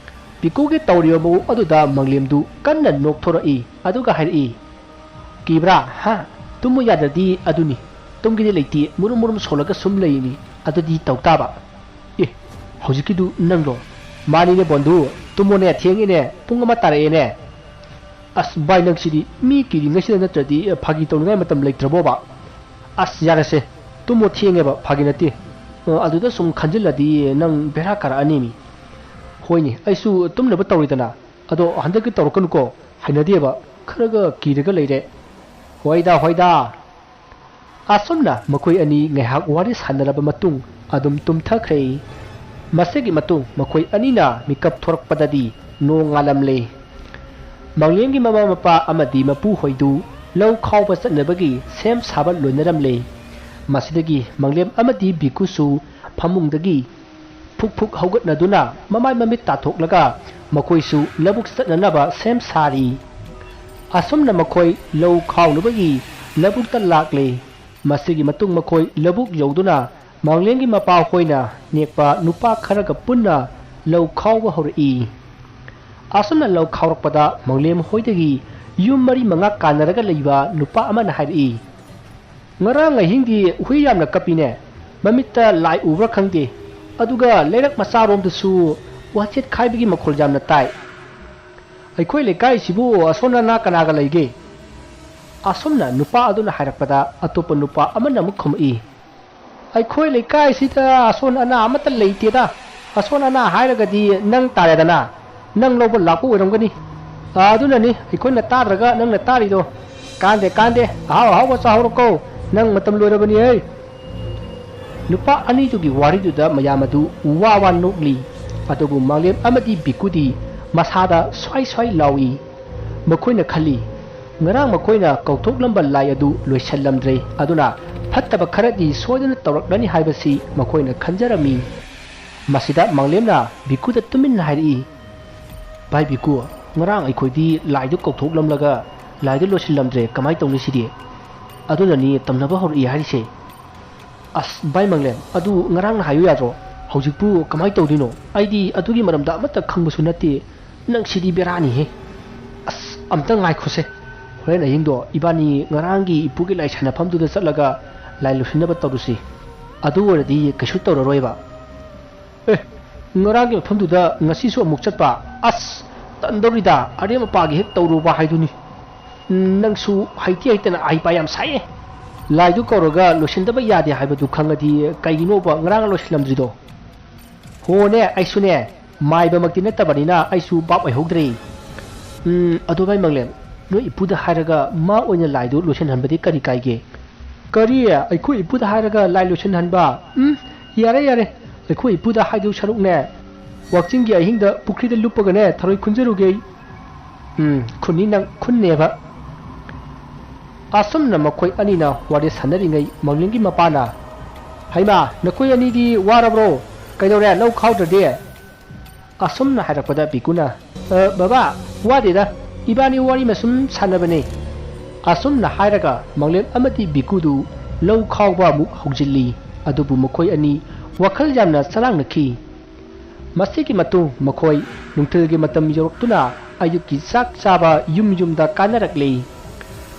ꯚꯤꯛꯈꯨꯒꯤ ꯇꯧꯔꯤꯕ ꯃꯑꯣꯡ ꯑꯗꯨꯗ ꯃꯪꯂꯦꯝꯗꯨ ꯀꯟꯅ ꯅꯣꯛꯊꯣꯔꯛꯏ ꯑꯗꯨꯒ ꯍꯥꯏꯔꯛꯏ, "ꯀꯤꯕ꯭ꯔꯥ? ꯇꯨꯝꯃꯨ ꯌꯥꯗ꯭ꯔꯗꯤ ꯑꯗꯨꯅꯤ, ꯇꯨꯝꯒꯦꯗꯤ ꯂꯩꯇꯦ, ꯃꯨꯔꯨꯝ ꯁꯣꯜꯂꯒ ꯁꯨꯝ ꯂꯩꯅꯤ, ꯑꯗꯨꯗꯤ ꯇꯧ ꯇꯥꯕ." "ꯍꯧꯖꯤꯛꯀꯤꯗꯨ ꯅꯪꯂꯣ?" "ꯃꯥꯅꯤꯅꯦ ꯕꯣꯟꯙꯨ, ꯇꯨꯝꯃꯣꯅꯦ, ꯊꯦꯡꯉꯦꯅꯦ, ꯄꯨꯡ 1 ꯇꯥꯔꯛꯑꯦꯅꯦ." "ꯑꯁ ꯚꯥꯏ, ꯅꯪꯁꯤꯗꯤ ꯃꯤ ꯀꯤꯔꯤꯉꯩꯁꯤꯗ ꯅꯠꯇ꯭ꯔꯗꯤ ꯐꯥꯒꯤ ꯇꯧꯅꯤꯡꯉꯥꯏ ꯃꯇꯝ ꯂꯩꯇ꯭ꯔꯕꯣꯕ?" "ꯑꯁ ꯌꯥꯔꯁꯦ, ꯇꯨꯝꯃꯣ, ꯊꯦꯡꯉꯦꯕ, ꯐꯥꯒꯤ ꯅꯠꯇꯦ. ꯑꯗꯨꯗ ꯁꯨꯝ ꯈꯟꯖꯤꯜꯂꯗꯤ ꯅꯪ ꯕꯦꯔꯥ ꯀꯥꯔꯛꯑꯅꯤꯃꯤ." "ꯍꯣꯏꯅꯦ, ꯑꯩꯁꯨ ꯇꯨꯝꯅꯕ ꯇꯧꯔꯤꯗꯅ, ꯑꯗꯣ ꯍꯟꯗꯛꯀꯤ ꯇꯧꯔꯛꯀꯅꯨꯀꯣ, ꯍꯩꯅꯗꯦꯕ, ꯈꯔꯒ ꯀꯤꯔꯒ ꯂꯩꯔꯦ." "ꯍꯣꯏꯗ." ꯑꯁꯨꯝꯅ ꯃꯈꯣꯏ ꯑꯅꯤ ꯉꯥꯏꯍꯥꯛ ꯋꯥꯔꯤ ꯁꯥꯟꯅꯔꯕ ꯃꯇꯨꯡ ꯑꯗꯨꯝ ꯇꯨꯝꯊꯈ꯭ꯔꯦ꯫ ꯃꯁꯤꯒꯤ ꯃꯇꯨꯡ ꯃꯈꯣꯏ ꯑꯅꯤꯅ ꯃꯤꯀꯞ ꯊꯣꯔꯛꯄꯗꯗꯤ ꯅꯣꯡ ꯉꯥꯜꯂꯝꯂꯦ꯫ ꯃꯪꯂꯦꯝꯒꯤ ꯃꯃꯥ ꯃꯄꯥ ꯑꯃꯗꯤ ꯃꯄꯨ ꯍꯣꯏꯗꯨ ꯂꯧ ꯈꯥꯎꯕ ꯆꯠꯅꯕꯒꯤ ꯁꯦꯝ ꯁꯥꯕ ꯂꯣꯏꯅꯔꯝꯂꯦ꯫ ꯃꯁꯤꯗꯒꯤ ꯃꯪꯂꯦꯝ ꯑꯃꯗꯤ ꯚꯤꯛꯈꯨꯁꯨ ꯐꯃꯨꯡꯗꯒꯤ ꯐꯨꯛ ꯍꯧꯒꯠꯅꯗꯨꯅ ꯃꯃꯥꯏ ꯃꯃꯤꯠ ꯇꯥꯊꯣꯛꯂꯒ ꯃꯈꯣꯏꯁꯨ ꯂꯧꯕꯨꯛ ꯆꯠꯅꯅꯕ ꯁꯦꯝ ꯁꯥꯔꯤ꯫ ꯑꯁꯨꯝꯅ ꯃꯈꯣꯏ ꯂꯧ ꯈꯥꯎꯅꯕꯒꯤ ꯂꯧꯕꯨꯛꯇ ꯂꯥꯛꯂꯦ꯫ ꯃꯁꯤꯒꯤ ꯃꯇꯨꯡ ꯃꯈꯣꯏ ꯂꯧꯕꯨꯛ ꯌꯧꯗꯨꯅ ꯃꯪꯂꯦꯝꯒꯤ ꯃꯄꯥ ꯍꯣꯏꯅ ꯅꯦꯛꯄ ꯅꯨꯄꯥ ꯈꯔꯒ ꯄꯨꯟꯅ ꯂꯧ ꯈꯥꯎꯕ ꯍꯧꯔꯛꯏ꯫ ꯑꯁꯨꯝꯅ ꯂꯧ ꯈꯥꯎꯔꯛꯄꯗ ꯃꯪꯂꯦꯝ ꯍꯣꯏꯗꯒꯤ ꯌꯨꯝ 4-5 ꯀꯥꯟꯅꯔꯒ ꯂꯩꯕ ꯅꯨꯄꯥ ꯑꯃꯅ ꯍꯥꯏꯔꯛꯏ, "ꯉꯔꯥꯡ ꯑꯍꯤꯡꯗꯤ ꯍꯨꯏ ꯌꯥꯝꯅ ꯀꯞꯄꯤꯅꯦ, ꯃꯃꯤꯠꯇ ꯂꯥꯏ ꯎꯕ꯭ꯔꯥ ꯈꯪꯗꯦ, ꯑꯗꯨꯒ ꯂꯩꯔꯛ ꯃꯆꯥꯔꯣꯝꯗꯁꯨ ꯋꯥꯆꯦꯠ ꯈꯥꯏꯕꯒꯤ ꯃꯈꯣꯜ ꯌꯥꯝꯅ ꯇꯥꯏ. ꯑꯩꯈꯣꯏ ꯂꯩꯀꯥꯏꯁꯤꯕꯨ ꯑꯁꯣꯟ ꯑꯅꯥ ꯀꯅꯥꯒ ꯂꯩꯒꯦ?" ꯑꯁꯨꯝꯅ ꯅꯨꯄꯥ ꯑꯗꯨꯅ ꯍꯥꯏꯔꯛꯄꯗ ꯑꯇꯣꯞꯄ ꯅꯨꯄꯥ ꯑꯃꯅ ꯑꯃꯨꯛ ꯈꯨꯝꯃꯛꯏ, "ꯑꯩꯈꯣꯏ ꯂꯩꯀꯥꯏꯁꯤꯗ ꯑꯁꯣꯟ ꯑꯅꯥ ꯑꯃꯠꯇ ꯂꯩꯇꯦꯗ. ꯑꯁꯣꯟ ꯑꯅꯥ ꯍꯥꯏꯔꯒꯗꯤ ꯅꯪ ꯇꯥꯔꯦꯗꯅ, ꯅꯪ ꯂꯧꯕ ꯂꯥꯛꯄ ꯑꯣꯏꯔꯝꯒꯅꯤ. ꯑꯗꯨꯅꯅꯤ ꯑꯩꯈꯣꯏꯅ ꯇꯥꯗ꯭ꯔꯒ ꯅꯪꯅ ꯇꯥꯔꯤꯗꯣ. ꯀꯥꯟꯗꯦ, ꯑꯍꯥꯎꯕ ꯆꯥꯍꯧꯔꯣꯀꯣ, ꯅꯪ ꯃꯇꯝ ꯂꯣꯏꯔꯕꯅꯤꯍꯦ." ꯅꯨꯄꯥ ꯑꯅꯤꯗꯨꯒꯤ ꯋꯥꯔꯤꯗꯨꯗ ꯃꯌꯥꯝ ꯑꯗꯨ ꯋꯥ ꯅꯣꯛꯂꯤ꯫ ꯑꯗꯨꯕꯨ ꯃꯪꯂꯦꯝ ꯑꯃꯗꯤ ꯚꯤꯛꯈꯨꯗꯤ ꯃꯁꯥꯗ ꯁ꯭ꯋꯥꯏ ꯂꯥꯎꯏ꯫ ꯃꯈꯣꯏꯅ ꯈꯜꯂꯤ, ꯉꯔꯥꯡ ꯃꯈꯣꯏꯅ ꯀꯧꯊꯣꯛꯂꯝꯕ ꯂꯥꯏ ꯑꯗꯨ ꯂꯣꯏꯁꯤꯜꯂꯝꯗ꯭ꯔꯦ, ꯑꯗꯨꯅ ꯐꯠꯇꯕ ꯈꯔꯗꯤ ꯁꯣꯏꯗꯅ ꯇꯧꯔꯛꯂꯅꯤ ꯍꯥꯏꯕꯁꯤ ꯃꯈꯣꯏꯅ ꯈꯟꯖꯔꯝꯃꯤ꯫ ꯃꯁꯤꯗ ꯃꯪꯂꯦꯝꯅ ꯚꯤꯛꯈꯨꯗ ꯇꯨꯃꯤꯟꯅ ꯍꯥꯏꯔꯛꯏ, "ꯚꯥꯏ ꯚꯤꯛꯈꯨ, ꯉꯔꯥꯡ ꯑꯩꯈꯣꯏꯗꯤ ꯂꯥꯏꯗꯨ ꯀꯧꯊꯣꯛꯂꯝꯂꯒ ꯂꯥꯏꯗꯨ ꯂꯣꯏꯁꯤꯜꯂꯝꯗ꯭ꯔꯦ, ꯀꯃꯥꯏꯅ ꯇꯧꯅꯤ ꯁꯤꯗꯤ? ꯑꯗꯨꯅꯅꯤ ꯇꯝꯅꯕ ꯍꯧꯔꯛꯏ ꯍꯥꯏꯔꯤꯁꯦ." "ꯑꯁ ꯚꯥꯏ ꯃꯪꯂꯦꯝ, ꯑꯗꯨ ꯉꯔꯥꯡꯅ ꯍꯥꯏꯌꯨ ꯌꯥꯗ꯭ꯔꯣ? ꯍꯧꯖꯤꯛꯄꯨ ꯀꯃꯥꯏꯅ ꯇꯧꯗꯣꯏꯅꯣ? ꯑꯩꯗꯤ ꯑꯗꯨꯒꯤ ꯃꯔꯝꯗ ꯑꯃꯠꯇ ꯈꯪꯕꯁꯨ ꯅꯠꯇꯦ. ꯅꯪ ꯁꯤꯗꯤ ꯕꯦꯔꯥꯅꯤꯍꯦ." ꯑꯝꯇ ꯉꯥꯏꯈꯣꯁꯦ ꯍꯣꯔꯦꯟ ꯑꯍꯤꯡꯗꯣ ꯏꯕꯥꯅꯤ ꯉꯔꯥꯡꯒꯤ ꯏꯄꯨꯒꯤ ꯂꯥꯏ ꯁꯥꯟꯅꯐꯝꯗꯨꯗ ꯆꯠꯂꯒ ꯂꯥꯏ ꯂꯣꯏꯁꯤꯟꯅꯕ ꯇꯧꯔꯨꯁꯤ ꯑꯗꯨ ꯑꯣꯏꯔꯗꯤ ꯀꯩꯁꯨ ꯇꯧꯔꯔꯣꯏꯕ ꯉꯔꯥꯡꯒꯤ ꯃꯐꯝꯗꯨꯗ ꯉꯁꯤꯁꯨ ꯑꯃꯨꯛ ꯆꯠꯄ ꯑꯁ ꯇꯟꯗꯧꯔꯤꯗ ꯑꯔꯦꯝ ꯑꯄꯥꯒꯤ ꯍꯦꯛ ꯇꯧꯔꯨꯕ ꯍꯥꯏꯗꯨꯅꯤ ꯅꯪꯁꯨ ꯍꯩꯇꯤ ꯍꯩꯇꯅ ꯑꯍꯩꯄꯥ ꯌꯥꯝ ꯁꯥꯏꯌꯦ ꯂꯥꯏꯗꯨ ꯀꯧꯔꯒ ꯂꯣꯏꯁꯤꯟꯗꯕ ꯌꯥꯗꯦ ꯍꯥꯏꯕꯗꯨ ꯈꯪꯉꯗꯤ ꯀꯩꯒꯤꯅꯣꯕ ꯉꯔꯥꯡ ꯂꯣꯏꯁꯤꯜꯂꯝꯗ꯭ꯔꯤꯗꯣ ꯍꯣꯅꯦ ꯑꯩꯁꯨꯅꯦ ꯃꯥꯏꯕꯃꯛꯇꯤ ꯅꯠꯇꯕꯅꯤꯅ ꯑꯩꯁꯨ ꯕꯥꯞ ꯑꯣꯏꯍꯧꯗ꯭ꯔꯦ ꯑꯗꯣ ꯚꯥꯏ ꯃꯪꯂꯦꯝ ꯅꯣꯏ ꯏꯄꯨꯗ ꯍꯥꯏꯔꯒ ꯃꯥ ꯑꯣꯏꯅ ꯂꯥꯏꯗꯨ ꯂꯣꯏꯁꯤꯟꯍꯟꯕꯗꯤ ꯀꯔꯤ ꯀꯥꯏꯒꯦ ꯀꯔꯤ ꯑꯩꯈꯣꯏ ꯏꯄꯨꯗ ꯍꯥꯏꯔꯒ ꯂꯥꯏ ꯂꯣꯏꯁꯤꯟꯍꯟꯕ ꯌꯥꯔꯦ ꯑꯩꯈꯣꯏ ꯏꯄꯨꯗ ꯍꯥꯏꯗꯧ ꯁꯔꯨꯛꯅꯦ ꯋꯥꯛꯆꯤꯡꯒꯤ ꯑꯍꯤꯡꯗ ꯄꯨꯈ꯭ꯔꯤꯗ ꯂꯨꯞꯄꯒꯅꯦ ꯊꯔꯣꯏ ꯈꯨꯟꯖꯔꯨꯒꯦ ꯈꯨꯟꯅꯤ ꯅꯪ ꯈꯨꯟꯅꯦꯕ ꯑꯁꯨꯝꯅ ꯃꯈꯣꯏ ꯑꯅꯤꯅ ꯋꯥꯔꯤ ꯁꯥꯟꯅꯔꯤꯉꯩ ꯃꯪꯂꯦꯝꯒꯤ ꯃꯄꯥꯅ ꯍꯩꯃꯥ ꯅꯈꯣꯏ ꯑꯅꯤꯗꯤ ꯋꯥꯔꯕ꯭ꯔꯣ ꯀꯩꯗꯧꯔꯦ ꯂꯧ ꯈꯥꯎꯗ꯭ꯔꯗꯤ ꯑꯁꯨꯝꯅ ꯍꯥꯏꯔꯛꯄꯗ ꯕꯤꯀꯨꯅ ꯕꯕꯥ ꯋꯥꯗꯦꯗ 이반이 와리 말씀 사나버네 아솜나 하이라가 망렘 아마디 비쿠두 lâu khawba muk haugjili adubu mokoi ani wakhal jamna salang nakhi masiki matu mokoi nungthilgi matam yoroktuna ayuki sak chaba yumda kanarakle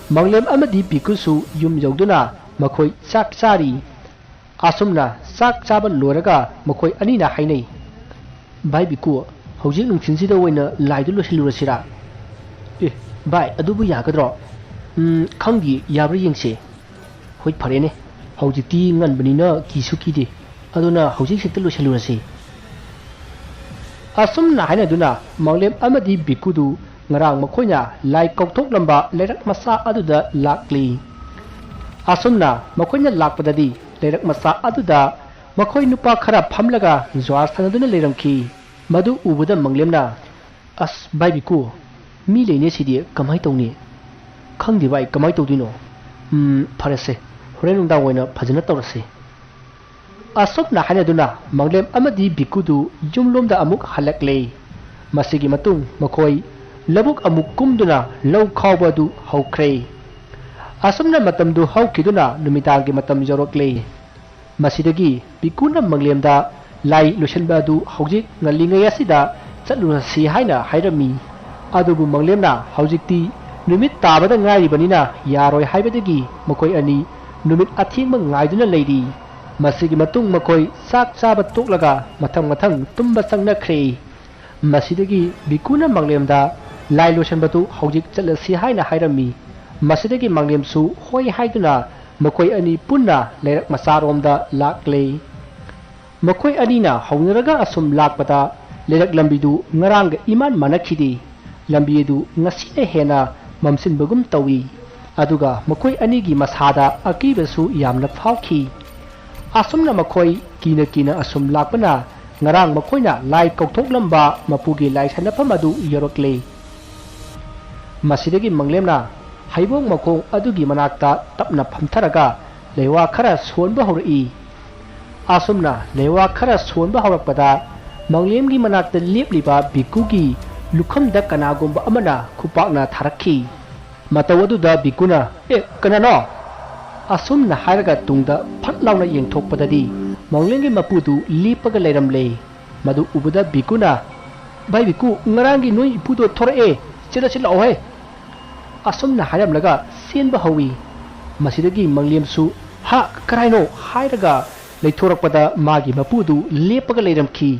manglem amadi bikusu yumjoduna mokoi sak chari asumna sak chaba loraga mokoi ani na hainai bai biku hauji nungthinsida oina laidu losilurasira bai adubu yagadro khanggi yabri yengse hoi farene hauji nganbanina kisukide aduna hauji sekta losilurase asumna haina duna manglem amadi bikudu ngarang makoina lai kokthok lamba lerak masa aduda lakli asumna makoina lakpadadi lerak masa aduda makoi nupa khara phamlaga jwar sanaduna leramki madu ubuda manglemna as bai biku mi leine sidi kamai tawni khangdi bai kamai tawdino farase horen undang oina phajana tawrase asopna hanaduna manglem amadi bikudu jumlomda amuk halakle masigi matung makoi labuk amuk kumduna law khawbadu hawkre asomna matamdu hawkiduna numitagi matam jorokle masidagi bikuna manglemda lai losenbadu hawjik ngalingai asida chatlurasi haina hairami adubu manglemna hawjikti numit tabada ngairibanina yaroi haibadagi makoi ani numit athingma ngaiduna leidi masigi matung makoi sak chaba toklaga mathang tumba sangnakre masidagi bikuna manglemda lai losenbatu hawjik chatlasi haina hairami masidagi manglemsu hoi haiduna makoi ani punna lerak masaromda lakle makoi anina hawnaraga asum lakpata lerak lambidu ngarang iman manakhidi lambidu ngasine hena mamsin bagum tawi aduga makoi anigi masada akibasu yamna phawki asumna makoi kina asum lakpana ngarang makoina lai kokthok lamba mapugi lai sanapam adu yorokle masidagi manglemna haibong makong adugi manakta tapna phamtharaga lewa khara sonba hori asumna lewa khara sonba horakpada manglemgi manakta lepliba bikugi lukhamda kanagomba amana khupakna tharakhi matawaduda bikuna kanano asumna haraga tungda phatlawna yengthokpadadi manglemgi mapudu lepaga leiramle madu ubuda bikuna bai biku ngarangi noi ipudo thorae chila ohe asumna haramlaga senba hawi masidagi manglemsu ha karaino hairaga leithorakpada magi mapudu lepaga leiramki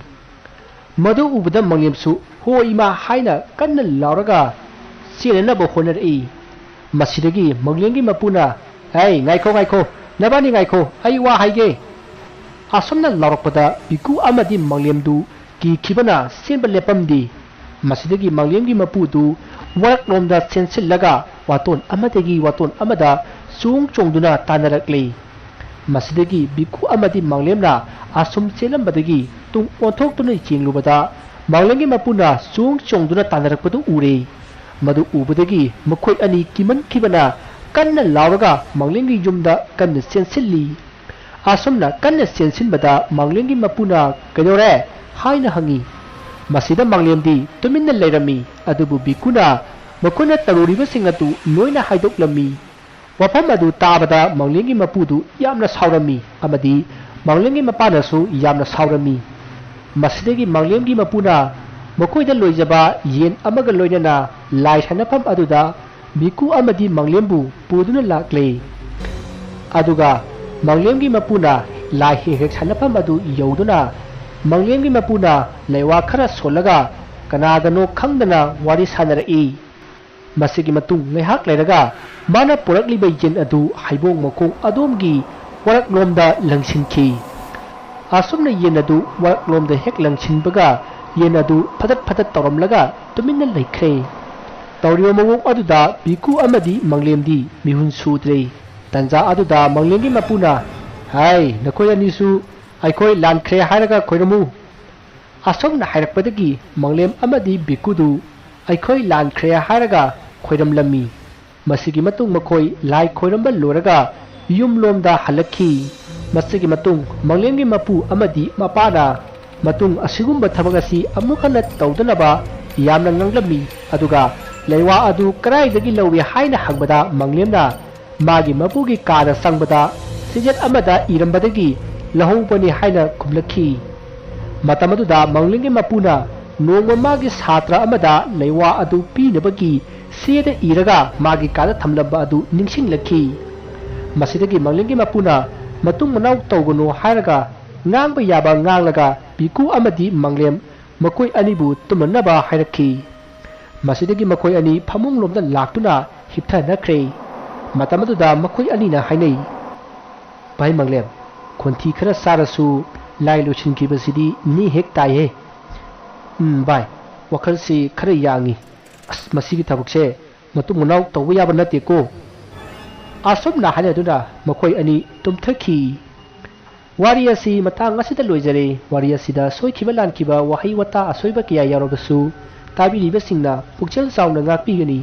madu ubuda manglemsu hoima haina kanna lauraga senanaba honari masidagi manglemgi mapuna ai ngaiko nabani ngaiko ai wa haige asumna laurakpada biku amadi manglemdu ki khibana senba lepamdi masidagi manglemgi mapudu warak lomda sensillaga waton amadagi waton amada sung chongduna tanarakle masidagi biku amadi manglemna asum selambadagi tung onthokduna chinglubada manglemgi mapuna sung chongduna tanarakpadu ure madu ubadagi makhoi ani kiman khibana kanna lauraga manglemgi yumda kanna sensilli asumna kanna sensinbada manglemgi mapuna kadore haina hangi masida manglemdi tuminna leirami adubu bikuna makuna taruriba singatu loina haidoklami wafam adu tabada manglemgi mapudu yamna saurami amadi manglemgi mapanasu yamna saurami masidagi manglemgi mapuna ꯃꯈꯣꯏꯗ ꯂꯣꯏꯖꯕ ꯌꯦꯟ ꯑꯃꯒ ꯂꯣꯏꯅꯅ ꯂꯥꯏ ꯁꯥꯟꯅꯐꯝ ꯑꯗꯨꯗ ꯕꯤꯀꯨ ꯑꯃꯗꯤ ꯃꯪꯂꯦꯝꯕꯨ ꯄꯨꯗꯨꯅ ꯂꯥꯛꯂꯦ ꯑꯗꯨꯒ ꯃꯪꯂꯦꯝꯒꯤ ꯃꯄꯨꯅ ꯂꯥꯏ ꯍꯦꯛ ꯁꯥꯟꯅꯐꯝ ꯑꯗꯨ ꯌꯧꯗꯨꯅ ꯃꯪꯂꯦꯝꯒꯤ ꯃꯄꯨꯅ ꯂꯩꯋꯥ ꯈꯔ ꯁꯣꯜꯂꯒ ꯀꯅꯥꯒꯅꯣ ꯈꯪꯗꯅ ꯋꯥꯔꯤ ꯁꯥꯟꯅꯔꯛꯏ ꯃꯁꯤꯒꯤ ꯃꯇꯨꯡ ꯉꯥꯏꯍꯥꯛ ꯂꯩꯔꯒ ꯃꯥꯅ ꯄꯨꯔꯛꯂꯤꯕ ꯌꯦꯟ ꯑꯗꯨ ꯍꯩꯕꯣꯡ ꯃꯈꯣꯡ ꯑꯗꯣꯝꯒꯤ ꯋꯥꯔꯛꯂꯣꯝꯗ ꯂꯪꯁꯤꯟꯈꯤ ꯑꯁꯨꯝꯅ ꯌꯦꯟ ꯑꯗꯨ ꯋꯥꯔꯛꯂꯣꯝꯗ ꯍꯦꯛ ꯂꯪꯁꯤꯟꯕꯒ ꯌꯦꯟ ꯑꯗꯨ ꯐꯗꯠ ꯇꯧꯔꯝꯂꯒ ꯇꯨꯃꯤꯟꯅ ꯂꯩꯈ꯭ꯔꯦ ꯇꯧꯔꯤꯕ ꯃꯑꯣꯡ ꯑꯗꯨꯗ ꯕꯤꯀꯨ ꯑꯃꯗꯤ ꯃꯪꯂꯦꯝꯗꯤ ꯃꯤꯍꯨꯟ ꯁꯨꯗ꯭ꯔꯦ ꯇꯟꯖꯥ ꯑꯗꯨꯗ ꯃꯪꯂꯦꯝꯒꯤ ꯃꯄꯨꯅ ꯍꯥꯏ ꯅꯈꯣꯏ ꯑꯅꯤꯁꯨ ꯑꯩꯈꯣꯏ ꯂꯥꯟꯈ꯭ꯔꯦ ꯍꯥꯏꯔꯒ ꯈꯣꯏꯔꯝꯃꯨ ꯑꯁꯨꯝꯅ ꯍꯥꯏꯔꯛꯄꯗꯒꯤ ꯃꯪꯂꯦꯝ ꯑꯃꯗꯤ ꯕꯤꯀꯨꯗꯨ ꯑꯩꯈꯣꯏ ꯂꯥꯟꯈ꯭ꯔꯦ ꯍꯥꯏꯔꯒ ꯈꯣꯏꯔꯝꯂꯝꯃꯤ ꯃꯁꯤꯒꯤ ꯃꯇꯨꯡ ꯃꯈꯣꯏ ꯂꯥꯏ ꯈꯣꯏꯔꯝꯕ ꯂꯣꯏꯔꯒ ꯌꯨꯝꯂꯣꯝꯗ ꯍꯜꯂꯛꯈꯤ ꯃꯁꯤꯒꯤ ꯃꯇꯨꯡ ꯃꯪꯂꯦꯝꯒꯤ ꯃꯄꯨ ꯑꯃꯗꯤ ꯃꯄꯥꯅ ꯃꯇꯨꯡ ꯑꯁꯤꯒꯨꯝꯕ ꯊꯕꯛ ꯑꯁꯤ ꯑꯃꯨꯛ ꯍꯟꯅ ꯇꯧꯗꯅꯕ ꯌꯥꯝꯅ ꯉꯥꯡꯂꯝꯃꯤ ꯑꯗꯨꯒ ꯂꯩꯋꯥ ꯑꯗꯨ ꯀꯗꯥꯏꯗꯒꯤ ꯂꯧꯏ ꯍꯥꯏꯅ ꯍꯪꯕꯗ ꯃꯪꯂꯦꯝꯅ ꯃꯥꯒꯤ ꯃꯄꯨꯒꯤ ꯀꯥꯗ ꯆꯪꯕꯗ ꯁꯤꯖꯦꯠ ꯑꯃꯗ ꯏꯔꯝꯕꯗꯒꯤ ꯂꯧꯍꯧꯕꯅꯤ ꯍꯥꯏꯅ ꯈꯨꯝꯂꯛꯈꯤ ꯃꯇꯝ ꯑꯗꯨꯗ ꯃꯪꯂꯦꯝꯒꯤ ꯃꯄꯨꯅ ꯅꯣꯡꯃ ꯃꯥꯒꯤ ꯁꯥꯇ꯭ꯔ ꯑꯃꯗ ꯂꯩꯋꯥ ꯑꯗꯨ ꯄꯤꯅꯕꯒꯤ ꯆꯦꯗ ꯏꯔꯒ ꯃꯥꯒꯤ ꯀꯥꯗ ꯊꯝꯂꯝꯕ ꯑꯗꯨ ꯅꯤꯡꯁꯤꯡꯂꯛꯈꯤ ꯃꯁꯤꯗꯒꯤ ꯃꯪꯂꯦꯝꯒꯤ ꯃꯄꯨꯅ ꯃꯇꯨꯡ ꯃꯅꯥꯎ ꯇꯧꯒꯅꯨ ꯍꯥꯏꯔꯒ ꯉꯥꯡꯕ ꯌꯥꯕ ꯉꯥꯡꯂꯒ ꯕꯤꯀꯨ ꯑꯃꯗꯤ ꯃꯪꯂꯦꯝ ꯃꯈꯣꯏ ꯑꯅꯤꯕꯨ ꯇꯨꯝꯅꯅꯕ ꯍꯥꯏꯔꯛꯈꯤ ꯃꯁꯤꯗꯒꯤ ꯃꯈꯣꯏ ꯑꯅꯤ ꯐꯃꯨꯡꯂꯣꯝꯗ ꯂꯥꯛꯇꯨꯅ ꯍꯤꯞꯊꯅꯈ꯭ꯔꯦ ꯃꯇꯝ ꯑꯗꯨꯗ ꯃꯈꯣꯏ ꯑꯅꯤꯅ ꯍꯥꯏꯅꯩ ꯚꯥꯏ ꯃꯪꯂꯦꯝ ꯈꯣꯟꯊꯤ ꯈꯔ ꯆꯥꯔꯁꯨ ꯂꯥꯏ ꯂꯣꯏꯁꯤꯟꯈꯤꯕꯁꯤꯗꯤ ꯅꯤ ꯍꯦꯛ ꯇꯥꯏꯍꯦ ꯚꯥꯏ ꯋꯥꯈꯜꯁꯤ ꯈꯔ ꯌꯥꯡꯉꯤ ꯑꯁ ꯃꯁꯤꯒꯤ ꯊꯕꯛꯁꯦ ꯃꯇꯨꯡ ꯃꯅꯥꯎ ꯇꯧꯕ ꯌꯥꯕ ꯅꯠꯇꯦꯀꯣ ꯑꯁꯨꯝꯅ ꯍꯥꯏꯅꯗꯨꯅ ꯃꯈꯣꯏ ꯑꯅꯤ ꯇꯨꯝꯊꯈꯤ ꯋꯥꯔꯤ ꯑꯁꯤ ꯃꯇꯥꯡ ꯑꯁꯤꯗ ꯂꯣꯏꯖꯔꯦ ꯋꯥꯔꯤ ꯑꯁꯤꯗ ꯁꯣꯏꯈꯤꯕ ꯂꯥꯟꯈꯤꯕ ꯋꯥꯍꯩ ꯋꯥꯇꯥ ꯑꯁꯣꯏꯕ ꯀꯌꯥ ꯌꯥꯎꯔꯕꯁꯨ ꯇꯥꯕꯤꯔꯤꯕꯁꯤꯡꯅ ꯄꯨꯛꯆꯦꯜ ꯆꯥꯎꯅ ꯉꯥꯛꯄꯤꯒꯅꯤ